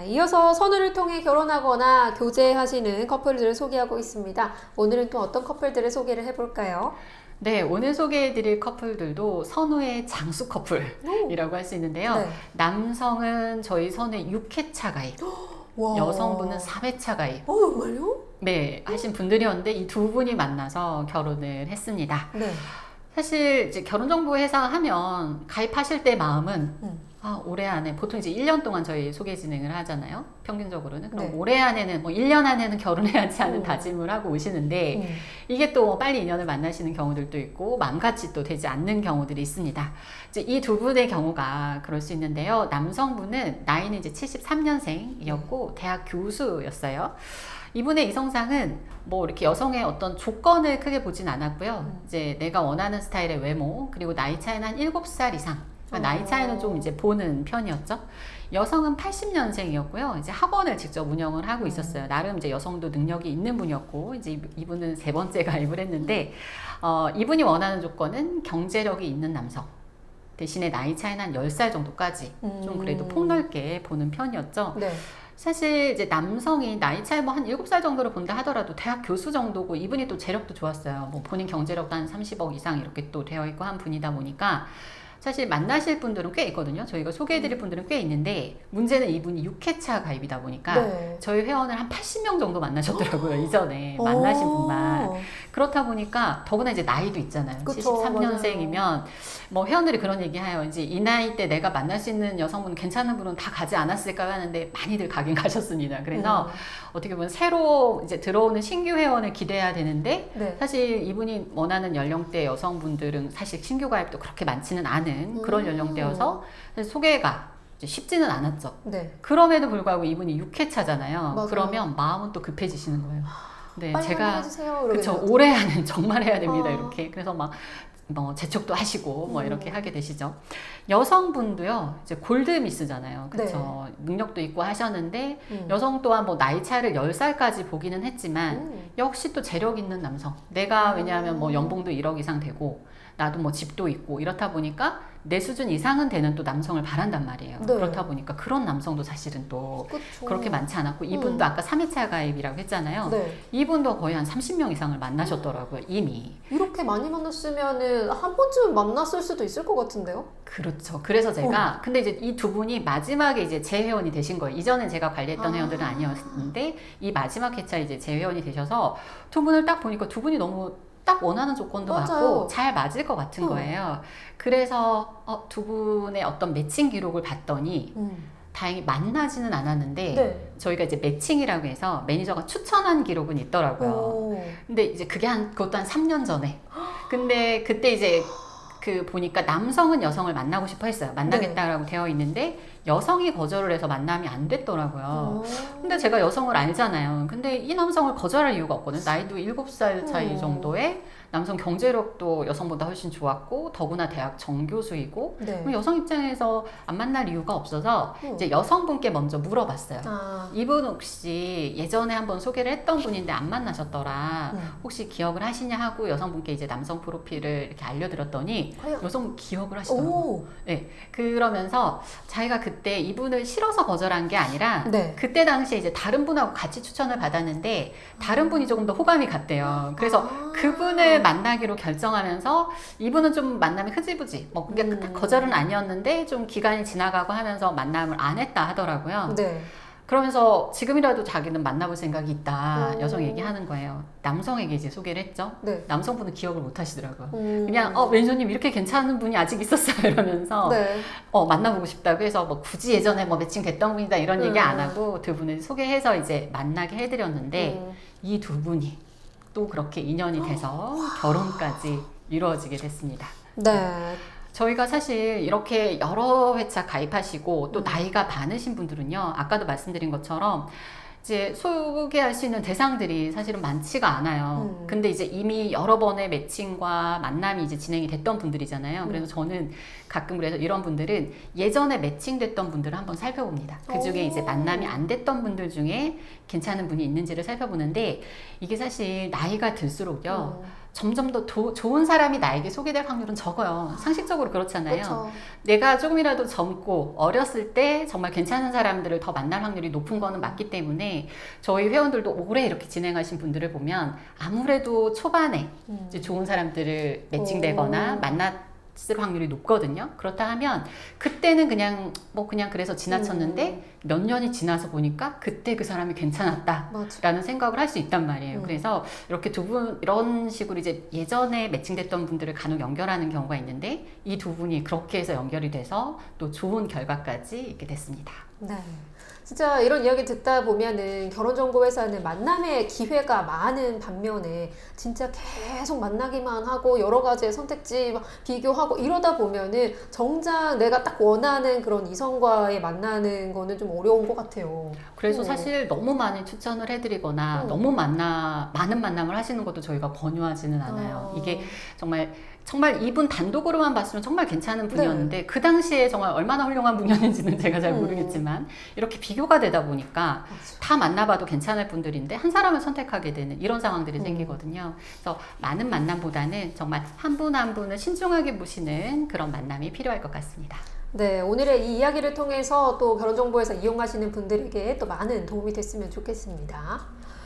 네, 이어서 선우를 통해 결혼하거나 교제하시는 커플들을 소개하고 있습니다. 오늘은 또 어떤 커플들을 소개를 해볼까요? 네, 오늘 소개해드릴 커플들도 선우의 장수 커플이라고 할 수 있는데요. 네. 남성은 저희 선우의 6회차 가입, 와. 여성분은 4회차 가입. 정말요? 네, 하신 분들이었는데 이 두 분이 만나서 결혼을 했습니다. 네. 사실 이제 결혼정보회사 하면 가입하실 때 마음은 올해 안에 보통 이제 1년 동안 저희 소개 진행을 하잖아요. 평균적으로는. 그럼 네. 올해 안에는 뭐 1년 안에는 결혼해야지 하는 다짐을 하고 오시는데 이게 또 빨리 인연을 만나시는 경우들도 있고 마음같이 또 되지 않는 경우들이 있습니다. 이제 이 두 분의 경우가 그럴 수 있는데요. 남성분은 나이는 이제 73년생이었고 대학 교수였어요. 이분의 이성상은 뭐 이렇게 여성의 어떤 조건을 크게 보진 않았고요. 이제 내가 원하는 스타일의 외모, 그리고 나이 차이는 한 7살 이상. 그러니까 나이 차이는 좀 이제 보는 편이었죠. 여성은 80년생이었고요. 이제 학원을 직접 운영을 하고 있었어요. 나름 이제 여성도 능력이 있는 분이었고, 이제 이분은 3번째 가입을 했는데, 이분이 원하는 조건은 경제력이 있는 남성. 대신에 나이 차이는 한 10살 정도까지 좀 그래도 폭넓게 보는 편이었죠. 네. 사실 이제 남성이 나이 차이 뭐 한 7살 정도를 본다 하더라도 대학 교수 정도고 이분이 또 재력도 좋았어요. 뭐 본인 경제력도 한 30억 이상 이렇게 또 되어 있고 한 분이다 보니까 사실 만나실 분들은 꽤 있거든요. 저희가 소개해드릴 분들은 꽤 있는데 문제는 이분이 6회차 가입이다 보니까 네. 저희 회원을 한 80명 정도 만나셨더라고요. 이전에 만나신 분만. 그렇다 보니까 더구나 이제 나이도 있잖아요. 그쵸, 73년생이면 뭐 회원들이 그런 얘기해요. 이제 이 나이 때 내가 만날 수 있는 여성분 괜찮은 분은 다 가지 않았을까 하는데 많이들 가긴 가셨습니다. 그래서 어떻게 보면 새로 이제 들어오는 신규 회원을 기대해야 되는데 네. 사실 이분이 원하는 연령대 여성분들은 사실 신규 가입도 그렇게 많지는 않은 그런 연령대여서 소개가 이제 쉽지는 않았죠. 네. 그럼에도 불구하고 이분이 6회차잖아요. 맞아요. 그러면 마음은 또 급해지시는 거예요. 네, 빨리 제가 해주세요. 그쵸, 올해 안에 정말 해야 됩니다. 이렇게. 그래서 막 뭐 재촉도 하시고 뭐 이렇게 하게 되시죠. 여성분도요, 이제 골드미스잖아요. 그쵸. 능력도 있고 하셨는데 여성 또한 뭐 나이 차이를 10살까지 보기는 했지만 역시 또 재력 있는 남성. 내가 왜냐하면 뭐 연봉도 1억 이상 되고 나도 뭐 집도 있고 이렇다 보니까 내 수준 이상은 되는 또 남성을 바란단 말이에요. 네. 그렇다 보니까 그런 남성도 사실은 또 그쵸. 그렇게 많지 않았고 이분도 아까 3회차 가입이라고 했잖아요. 네. 이분도 거의 한 30명 이상을 만나셨더라고요. 이미. 이렇게 많이 만났으면은 한 번쯤은 만났을 수도 있을 것 같은데요? 그렇죠. 그래서 제가 근데 이제 이 두 분이 마지막에 이제 재회원이 되신 거예요. 이전엔 제가 관리했던 회원들은 아니었는데 이 마지막 회차 이제 재회원이 되셔서 두 분을 딱 보니까 두 분이 너무 딱 원하는 조건도 맞아요. 맞고 잘 맞을 것 같은 거예요. 그래서 두 분의 어떤 매칭 기록을 봤더니 다행히 만나지는 않았는데 네. 저희가 이제 매칭이라고 해서 매니저가 추천한 기록은 있더라고요. 근데 이제 그게 그것도 한 3년 전에. 근데 그때 이제 보니까 남성은 여성을 만나고 싶어 했어요. 만나겠다라고 되어 있는데 여성이 거절을 해서 만남이 안 됐더라고요. 근데 제가 여성을 알잖아요. 근데 이 남성을 거절할 이유가 없거든요. 나이도 7살 차이 정도에 남성 경제력도 여성보다 훨씬 좋았고 더구나 대학 정교수이고 네. 그럼 여성 입장에서 안 만날 이유가 없어서 이제 여성분께 먼저 물어봤어요. 이분 혹시 예전에 한번 소개를 했던 분인데 안 만나셨더라. 혹시 기억을 하시냐 하고 여성분께 이제 남성 프로필을 이렇게 알려드렸더니 여성분 기억을 하시더라고요. 네, 그러면서 자기가 그때 이분을 싫어서 거절한 게 아니라 네. 그때 당시에 이제 다른 분하고 같이 추천을 받았는데 다른 분이 조금 더 호감이 갔대요. 그래서 그분을 만나기로 결정하면서 이분은 좀 만남이 흐지부지 뭐 그게 거절은 아니었는데 좀 기간이 지나가고 하면서 만남을 안 했다 하더라고요. 네. 그러면서 지금이라도 자기는 만나볼 생각이 있다 여성 얘기하는 거예요. 남성에게 이제 소개를 했죠. 네. 남성분은 기억을 못 하시더라고요. 그냥 매니저님 이렇게 괜찮은 분이 아직 있었어요 이러면서 네. 만나보고 싶다고 해서 뭐 굳이 예전에 뭐 매칭 됐던 분이다 이런 얘기 안 하고 두 분을 소개해서 이제 만나게 해드렸는데 이 두 분이 또 그렇게 인연이 돼서 결혼까지 이루어지게 됐습니다. 네. 저희가 사실 이렇게 여러 회차 가입하시고 또 나이가 많으신 분들은요, 아까도 말씀드린 것처럼 이제 소개할 수 있는 대상들이 사실은 많지가 않아요. 근데 이제 이미 여러 번의 매칭과 만남이 이제 진행이 됐던 분들이잖아요. 그래서 저는 가끔 그래서 이런 분들은 예전에 매칭됐던 분들을 한번 살펴봅니다. 그 중에 이제 만남이 안 됐던 분들 중에 괜찮은 분이 있는지를 살펴보는데 이게 사실 나이가 들수록요, 점점 더 좋은 사람이 나에게 소개될 확률은 적어요. 상식적으로 그렇잖아요. 그렇죠. 내가 조금이라도 젊고 어렸을 때 정말 괜찮은 사람들을 더 만날 확률이 높은 거는 맞기 때문에 저희 회원들도 오래 이렇게 진행하신 분들을 보면 아무래도 초반에 이제 좋은 사람들을 매칭되거나 오. 만났을 확률이 높거든요. 그렇다 하면 그때는 그냥 그래서 지나쳤는데 몇 년이 지나서 보니까 그때 그 사람이 괜찮았다. 맞아. 라는 생각을 할 수 있단 말이에요. 그래서 이렇게 두 분 이런 식으로 이제 예전에 매칭됐던 분들을 간혹 연결하는 경우가 있는데 이 두 분이 그렇게 해서 연결이 돼서 또 좋은 결과까지 있게 됐습니다. 네. 진짜 이런 이야기 듣다 보면은 결혼정보회사는 만남의 기회가 많은 반면에 진짜 계속 만나기만 하고 여러 가지의 선택지 막 비교하고 이러다 보면은 정작 내가 딱 원하는 그런 이성과의 만나는 거는 좀 어려운 것 같아요. 그래서 사실 너무 많이 추천을 해드리거나 너무 많은 만남을 하시는 것도 저희가 권유하지는 않아요. 이게 정말 이분 단독으로만 봤으면 정말 괜찮은 분이었는데 그 당시에 정말 얼마나 훌륭한 분이었는지는 제가 잘 모르겠지만 이렇게 비교가 되다 보니까 맞아. 다 만나봐도 괜찮을 분들인데 한 사람을 선택하게 되는 이런 상황들이 생기거든요. 그래서 많은 만남보다는 정말 한 분 한 분을 신중하게 보시는 그런 만남이 필요할 것 같습니다. 네, 오늘의 이 이야기를 통해서 또 결혼정보회사 이용하시는 분들에게 또 많은 도움이 됐으면 좋겠습니다.